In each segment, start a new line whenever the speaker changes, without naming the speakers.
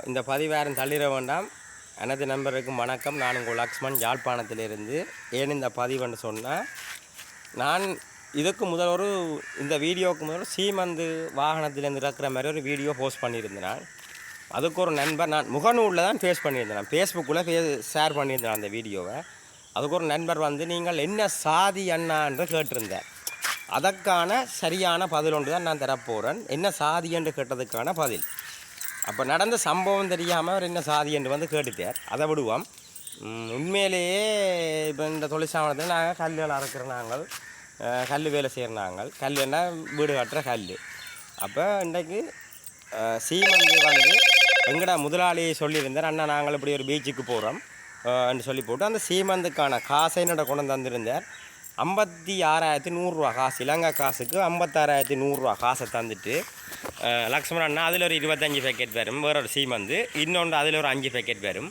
இந்த பதிவாரம் தள்ளிட வேண்டாம். எனது நண்பருக்கு வணக்கம். நான் உங்கள் லக்ஷ்மன் யாழ்ப்பாணத்திலிருந்து. ஏன் இந்த பதிவுன்னு சொன்னால், நான் இதுக்கு முதல் இந்த வீடியோவுக்கு முதல் சீமந்து வாகனத்திலேருந்து இருக்கிற மாதிரி ஒரு வீடியோ போஸ்ட் பண்ணியிருந்தேன். அதுக்கு ஒரு நண்பர், நான் முகநூலில் தான் ஃபேஸ் பண்ணியிருந்தேன், ஃபேஸ்புக்கில் ஷேர் பண்ணியிருந்தேன் அந்த வீடியோவை. அதுக்கு ஒரு நண்பர் நீங்கள் என்ன சாதி அண்ணான்று கேட்டிருந்தேன். அதற்கான சரியான பதில் ஒன்று தான் நான் தரப்போகிறேன். என்ன சாதி என்று கேட்டதுக்கான பதில். அப்போ நடந்த சம்பவம் தெரியாமல் அவர் என்ன சாதி என்று கேட்டுட்டார். அதை விடுவோம். உண்மையிலேயே இப்போ இந்த தொழிற்சாலையில் நாங்கள் கல்லுகள் அறுக்கிற நாங்கள், கல் வேலை செய்கிற நாங்கள், கல்லுன்னா வீடு கட்டுற கல். அப்போ இன்றைக்கு சீமந்து எங்கடா முதலாளியை சொல்லியிருந்தார், அண்ணா நாங்கள் இப்படி ஒரு பீச்சுக்கு போகிறோம் என்று சொல்லி போட்டு அந்த சீமந்துக்கான காசை என்னோட கொண்டு வந்திருந்தார். 56,100 காசு, இலங்கை காசுக்கு 56,100 காசை தந்துட்டு, லக்ஷ்மண் அண்ணா அதில் ஒரு 25 பேக்கெட் வரும், வேற ஒரு சீமந்து இன்னொன்று அதில் ஒரு 5 பேக்கெட் வரும்,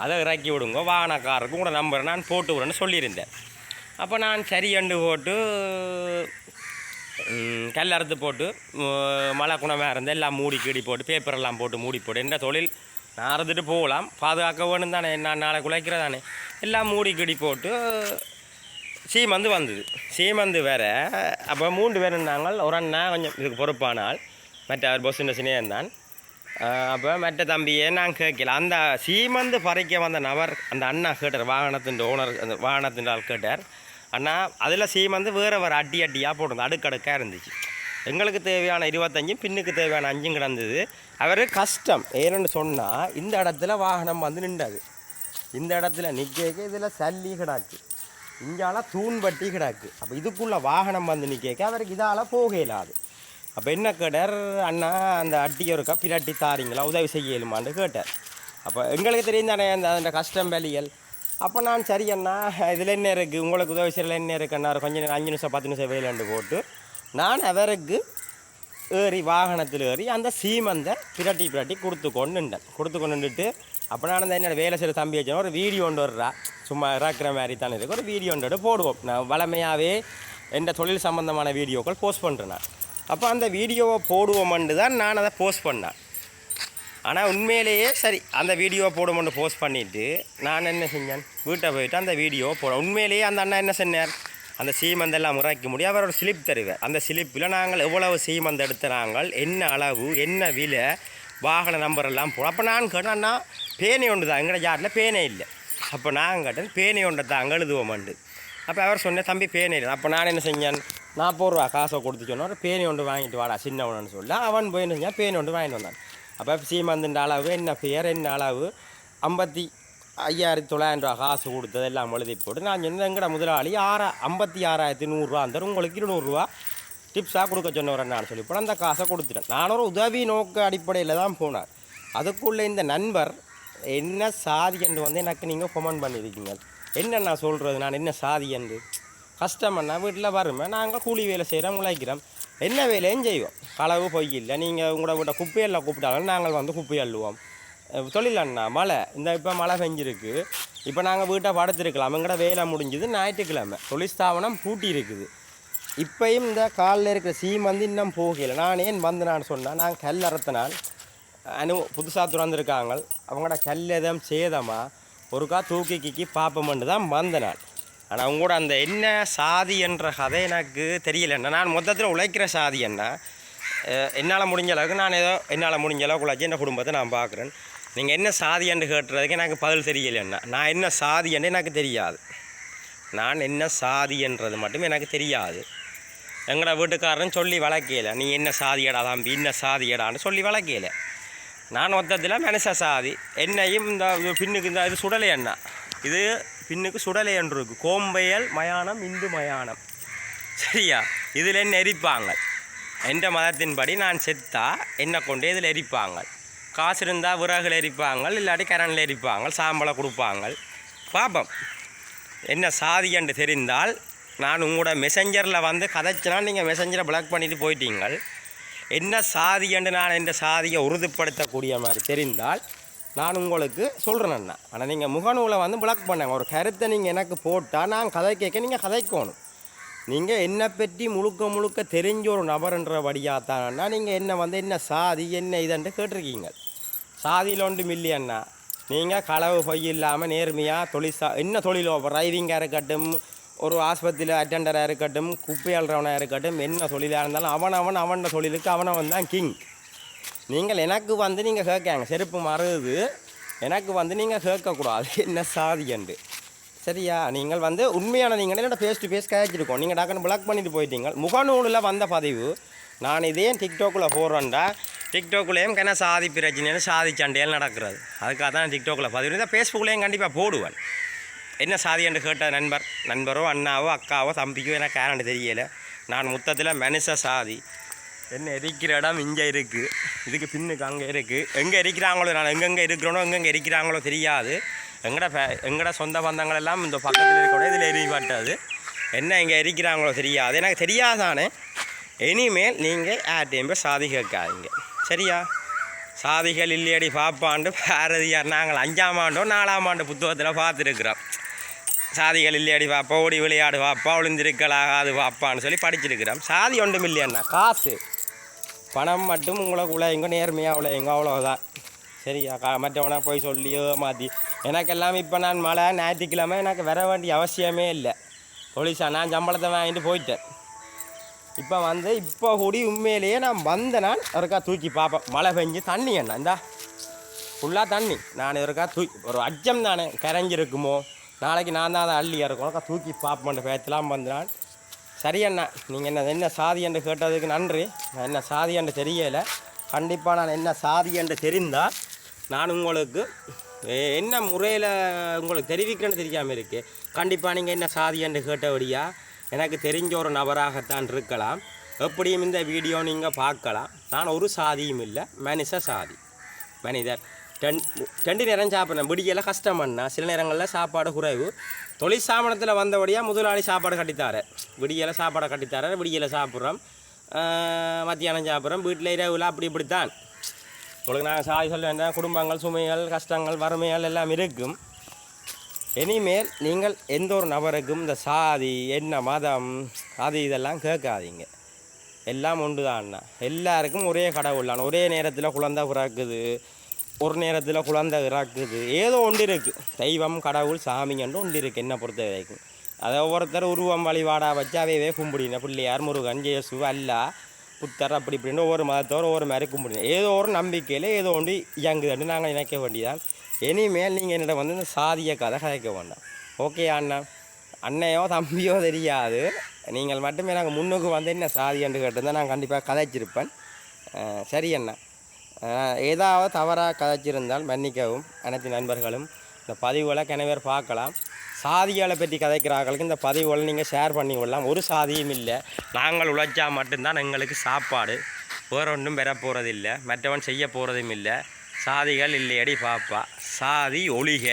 அதை இறக்கி விடுங்க, வாகனக்காரருக்கு கூட நம்பரை நான் போட்டு விடுறேன்னு சொல்லியிருந்தேன். அப்போ நான் சரி அண்டு போட்டு கல் அறுத்து போட்டு மழை குணமாக இருந்து எல்லாம் மூடி கீடி போட்டு பேப்பரெல்லாம் போட்டு மூடி போட்டு என்ற தொழில் நான் அறுத்துட்டு போகலாம், பாதுகாக்க வேணும் தானே, நான் நாளை குலைக்கிறதானே, எல்லாம் மூடி கீடி போட்டு சீமந்து வந்தது. சீமந்து வேறு. அப்போ 3 பேர் இருந்தாங்க. ஒரு அண்ணா கொஞ்சம் இதுக்கு பொறுப்பானால், மற்ற அவர் பொசுன்ற சினேந்தான். அப்போ மற்ற தம்பியை நான் கேட்கல. அந்த சீமந்து பறிக்க வந்த நபர் அந்த அண்ணா கேட்டார், வாகனத்தின் ஓனர், அந்த வாகனத்தின் ஆள் கேட்டார், அண்ணா அதில் சீமந்து வேறு அட்டியாக போட்டிருந்தோம், அடுக்கடுக்காக இருந்துச்சு. எங்களுக்கு தேவையான 25 பின்னுக்கு தேவையான 5 கிடந்தது. அவர் கஷ்டம் ஏன்னு சொன்னால், இந்த இடத்துல வாகனம் நின்றாது, இந்த இடத்துல நிற்க இதில் சல்லி கிடாக்கு, இங்கால தூண்பட்டி கிடாக்கு. அப்போ இதுக்குள்ளே வாகனம் நிற்க அவருக்கு இதால் போக இயலாது. அப்போ என்ன கேட்டார், அண்ணா அந்த அட்டியை இருக்கா பின்னாட்டி தாரிங்களா, உதவி செய்யலுமான்னு கேட்டார். அப்போ எங்களுக்கு தெரியும் தானே அந்த கஷ்டம் வேலியல். அப்போ நான் சரி அண்ணா இதில் என்ன இருக்குது, உங்களுக்கு உதவி செய்யல என்ன இருக்குன்னா கொஞ்சம் நேரம் 5 நிமிஷம் 10 நிமிஷம் வேலைண்டு போட்டு நான் அவருக்கு ஏறி வாகனத்தில் ஏறி அந்த சீமந்தை பிரட்டி கொடுத்து கொண்டுட்டு அப்போ நான் அந்த என்னோடய வேலை செய்கிற தம்பி வச்சோன்னா ஒரு வீடியோ ஒன்று வர்றா, சும்மா இறக்குற மாதிரி தானே இருக்குது, ஒரு வீடியோ ஒன்று போடுவோம். நான் வளமையாகவே எந்த தொழில் சம்மந்தமான வீடியோக்கள் போஸ்ட் பண்ணுறேன் நான். அப்போ அந்த வீடியோவை போடுவோமென்று தான் நான் அதை போஸ்ட் பண்ணேன். ஆனால் உண்மையிலேயே சரி அந்த வீடியோவை போடுவோம்னு போஸ்ட் பண்ணிவிட்டு நான் என்ன செஞ்சேன், வீட்டை போயிட்டு அந்த வீடியோவை போடுவேன். உண்மையிலேயே அந்த அண்ணா என்ன சொன்னார், அந்த சீமந்தெல்லாம் முறைக்க முடியும், அவரோட ஸ்லிப் தருவார். அந்த ஸ்லிப்பில் நாங்கள் எவ்வளவு சீமந்தை எடுத்து நாங்கள் என்ன அளவு என்ன விலை வாகன நம்பரெல்லாம் போடும். அப்போ நான் கேட்டேன், அண்ணா பேனை ஒன்று தான், எங்கள்ட யாரில் பேனே இல்லை. அப்போ நான் கேட்டேன், பேனை ஒன்றை தான் எழுதுவோம்ண்டு. அப்போ அவர் சொன்னேன், தம்பி பேனை இல்லை. அப்போ நான் என்ன செஞ்சேன், 40 ரூபா காசை கொடுத்து சொன்னோம், பேனை ஒன்று வாங்கிட்டு வாடா சின்னவனு சொல்ல அவன் போய் என்ன செஞ்சான், பேனை ஒன்று வாங்கிட்டு வந்தான். அப்போ சீமந்துன்ற அளவு என்ன பேர் என்ன அளவு 55,900 காசு கொடுத்தது எல்லாம் எழுதி போட்டு நான் சொன்னேன், எங்கட முதலாளி 56,100 அந்த உங்களுக்கு 200 ரூபா டிப்ஸாக கொடுக்க சொன்னவரேன் நான் சொல்லி போனால் அந்த காசை கொடுத்துட்டேன். நான் ஒரு உதவி நோக்க அடிப்படையில் தான் போனார். அதுக்குள்ளே இந்த நண்பர் என்ன சாதி என்று எனக்கு நீங்கள் கமெண்ட் பண்ணியிருக்கீங்க. என்ன நான் சொல்கிறது, நான் என்ன சாதி என்று கஷ்டம்னா வீட்டில் வருமே, நாங்கள் கூலி வேலை செய்கிறோம், உழைக்கிறோம், என்ன வேலையும் செய்வோம், களவு பொய் இல்லை. நீங்கள் உங்களோட வீட்டை குப்பையெல்லாம் கூப்பிட்டாலும் நாங்கள் குப்பை அள்ளுவோம். தொழில் அண்ணா மழை இப்போ மழை பெஞ்சிருக்கு, இப்போ நாங்கள் வீட்டை படுத்துருக்கலாம், எங்கள்ட வேலை முடிஞ்சுது, ஞாயிற்றுக்கிழமை தொழிற்ஸ்தாபனம் பூட்டி இருக்குது. இப்போயும் இந்த காலில் இருக்கிற சீமந்து இன்னும் போகலை. நான் ஏன் நான் சொன்னால், நான் கல் அறுத்தினால் புதுசாக துறந்துருக்காங்க, அவங்களோட கல் எதுவும் சேதமா ஒருக்கா தூக்கி பார்ப்போம்னு தான் நான். ஆனால் அவங்க கூட அந்த என்ன சாதி என்ற கதை எனக்கு தெரியலைன்னா, நான் மொத்தத்தில் உழைக்கிற சாதி என்ன, என்னால் முடிஞ்ச அளவுக்கு நான் ஏதோ என்னால் முடிஞ்ச அளவுக்கு உழைச்சி என் குடும்பத்தை நான் பார்க்குறேன். நீங்கள் என்ன சாதி என்று கேட்டுறதுக்கு எனக்கு பதில் தெரியலைன்னா, நான் என்ன சாதி என்று எனக்கு தெரியாது, நான் என்ன சாதி என்றது மட்டும் எனக்கு தெரியாது. எங்களோட வீட்டுக்காரன் சொல்லி வளர்க்கல, நீ என்ன சாதியடா தம்பி என்ன சாதியடான்னு சொல்லி வளர்க்கல. நான் மொத்தத்தில் மனுஷ சாதி. என்னையும் இந்த பின்னுக்கு இந்த இது சுடலை எண்ணா, இது பின்னுக்கு சுடலை என்று இருக்குது, கோம்பையல் மயானம் இந்து மயானம், சரியா? இதில் என்ன எரிப்பாங்க, எந்த மதத்தின்படி நான் செத்தா என்னை கொண்டு இதில் எரிப்பாங்க. காசு இருந்தால் விறகுல எரிப்பாங்க, இல்லாட்டி கரண்டில் எரிப்பாங்க, சாம்பலை கொடுப்பாங்க. பாப்போம் என்ன சாதி என்று தெரிந்தால் நான் உங்களோட மெசஞ்சரில் கதைச்சினால் நீங்கள் மெசஞ்சரை பிளாக் பண்ணிட்டு போயிட்டீங்கள். என்ன சாதி என்று நான் இந்த சாதியை உறுதிப்படுத்தக்கூடிய மாதிரி தெரிந்தால் நான் உங்களுக்கு சொல்கிறேன் அண்ணா. ஆனால் நீங்கள் முகநூலை பிளாக் பண்ணாங்க, ஒரு கருத்தை நீங்கள் எனக்கு போட்டால் நான் கதை கேட்க நீங்கள் கதைக்கணும். நீங்கள் என்னை பற்றி முழுக்க தெரிஞ்ச ஒரு நபர்ன்றபடியாக தானன்னா நீங்கள் என்ன என்ன சாதி என்ன இதுன்ட்டு கேட்டிருக்கீங்க. சாதியில் ஒன்றும் இல்லையண்ணா. நீங்கள் களவு பொய் இல்லாமல் நேர்மையாக என்ன தொழிலோ டிரைவிங்காக இருக்கட்டும், ஒரு ஆஸ்பத்திரியில் அட்டெண்டராக இருக்கட்டும், குப்பை அல்றவனாக இருக்கட்டும், என்ன தொழிலாக இருந்தாலும் அவன் தொழிலுக்கு அவனவன் தான் கிங். நீங்கள் எனக்கு வந்து நீங்கள் கேட்காங்க செருப்பு மறுது எனக்கு வந்து நீங்கள் கேட்கக்கூடாது என்ன சாதி என்று. சரியா? நீங்கள் வந்து உண்மையான நீங்கள் என்னோட ஃபேஸ் டு ஃபேஸ் கேட்சிருக்கோம். நீங்கள் டாக்குன்னு பிளாக் பண்ணிட்டு போயிட்டீங்க. முகநூலில் வந்த பதிவு நான் இதே டிக்டாக்கில் போடுறேன்டா. டிக்டாக்லேயும் என்ன சாதி பிரச்சனைன்னு சாதி சண்டையில் நடக்கிறது. அதுக்காக தான் டிக்டாக்கில் பதிவு இருந்தால் ஃபேஸ்புக்லேயும் கண்டிப்பாக போடுவேன். என்ன சாதி என்று கேட்ட நண்பரோ அண்ணாவோ அக்காவோ தம்பிக்கோ எனக்கு யாரான்னு தெரியலை. நான் மொத்தத்தில் மனுஷ சாதி. என்ன எரிக்கிற இடம் இங்கே இருக்குது, இதுக்கு பின்னுக்கு அங்கே இருக்குது. எங்கே எரிக்கிறாங்களோ, நான் எங்கெங்கே இருக்கிறோனோ எங்கெங்கே எரிக்கிறாங்களோ தெரியாது. எங்கட சொந்த பந்தங்கள் எல்லாம் இந்த பக்கத்தில் இருக்கக்கூட இதில் எரிப்பட்டது. என்ன இங்கே எரிக்கிறாங்களோ தெரியாது, எனக்கு தெரியாதானே. இனிமேல் நீங்கள் யார்ட்டையும் போய் சாதி கேட்காதீங்க. சரியா? சாதிகள் இல்லையடி பாப்பாண்டு பாரதியார் நாங்கள் 5ஆம் ஆண்டோ 4ஆம் ஆண்டு புத்தகத்தில் பார்த்துருக்குறோம். சாதிகள் இல்லையடி பாப்பா, ஓடி விளையாடு பாப்பா, ஒளிந்திருக்கலாகாது பாப்பான்னு சொல்லி படிச்சிருக்கிறோம். சாதி ஒன்றும் இல்லையண்ணா, காசு பணம் மட்டும் உங்களுக்கு உழையுங்க, நேர்மையாக உழையுங்க, அவ்வளோதான். சரியா? மற்றவனா போய் சொல்லியோ மாற்றி எனக்கெல்லாம் இப்போ நான் மழை ஞாயிற்றுக்கிழமை எனக்கு வர வேண்டிய அவசியமே இல்லை. போலீஸா நான் சம்பளத்தை வாங்கிட்டு போயிட்டேன். இப்போ கூடி உண்மையிலேயே நான் நான் ஒருக்கா தூக்கி பார்ப்பேன். மழை பெஞ்சு தண்ணி என்ன இந்தா ஃபுல்லாக தண்ணி. நான் ஒருக்கா ஒரு அச்சம் தானே கரைஞ்சிருக்குமோ, நாளைக்கு நான் தான் அதை அள்ளி இறக்கும் ஒருக்கா தூக்கி பார்ப்பேன் பேச்செல்லாம் நான். சரி அண்ணா, நீங்கள் என்ன சாதி என்று கேட்டதுக்கு நன்றி. நான் என்ன சாதி என்று தெரியலை. கண்டிப்பாக நான் என்ன சாதி என்று தெரிந்தால் நான் உங்களுக்கு என்ன முறையில் உங்களுக்கு தெரிவிக்கிறேன்னு தெரியாமல் இருக்குது. கண்டிப்பாக நீங்கள் என்ன சாதி என்று கேட்டபடியா எனக்கு தெரிஞ்ச ஒரு நபராகத்தான் இருக்கலாம். எப்படியும் இந்த வீடியோ நீங்கள் பார்க்கலாம். நான் ஒரு சாதியும் இல்லை, மனுஷ சாதி, மனிதர். 2 நேரம் சாப்பிட்றேன். விடியெல்லாம் கஷ்டம் பண்ணால் சில நேரங்களில் சாப்பாடு குறைவு. தொழிற்சாமனத்தில் வந்தபடியாக முதலாளி சாப்பாடு கட்டித்தார். விடியெல்லாம் சாப்பாடை கட்டித்தார, விடியலை சாப்பிட்றோம், மத்தியானம் சாப்பிட்றோம், வீட்டில் இரவுல அப்படி இப்படித்தான். உங்களுக்கு நான் சாதி சொல்ல வேண்டாம். குடும்பங்கள், சுமைகள், கஷ்டங்கள், வறுமைகள் எல்லாம் இருக்கும். இனிமேல் நீங்கள் எந்த ஒரு நபருக்கும் இந்த சாதி என்ன மதம் அது இதெல்லாம் கேட்காதீங்க. எல்லாம் ஒன்று தான்ண்ணா. எல்லாருக்கும் ஒரே கடவுள் தான். ஒரே நேரத்தில் குழந்தை பிறக்குது, ஒரு நேரத்தில் குழந்தை இறக்குது. ஏதோ ஒன்று இருக்குது. தெய்வம், கடவுள், சாமிங்கன்று ஒன்று இருக்குது என்னை பொறுத்த வரைக்கும். அதை ஒவ்வொருத்தர் உருவம் வழிபாடாக வச்சு அவையவே கும்பிடின. பிள்ளையார், முருகன், ஜேசு, அல்லா, புத்தர் அப்படி இப்படின்னு ஒவ்வொரு மதத்தோடு ஒவ்வொரு மாதிரி கும்பிடின. ஏதோ ஒரு நம்பிக்கையில் ஏதோ ஒன்று இயங்குதுன்னு நாங்கள் நினைக்க வேண்டியதான். இனிமேல் நீங்கள் என்னிடம் வந்து இந்த சாதிய கதை கதைக்க வேண்டாம். ஓகே அண்ணா, அண்ணையோ தம்பியோ தெரியாது, நீங்கள் மட்டுமே நாங்கள் முன்னுக்கு வந்து என்ன சாதி என்று கேட்டிருந்தால் நான் கண்டிப்பாக கதைச்சிருப்பேன். சரி அண்ணா, ஏதாவது தவறாக கதைச்சிருந்தால் மன்னிக்கவும். அனைத்து நண்பர்களும் இந்த பதிவுகளை கிணவர் பார்க்கலாம். சாதிகளை பற்றி கதைக்கிறார்களுக்கு இந்த பதிவுகளை நீங்கள் ஷேர் பண்ணி கொள்ளலாம். ஒரு சாதியும் இல்லை, நாங்கள் உழைச்சா மட்டும்தான் எங்களுக்கு சாப்பாடு, வேறு ஒன்றும் பெற போகிறதில்லை, மற்றவன் செய்ய போகிறதும் இல்லை. சாதிகள் இல்லையடி பாப்பா, சாதி ஒழிக.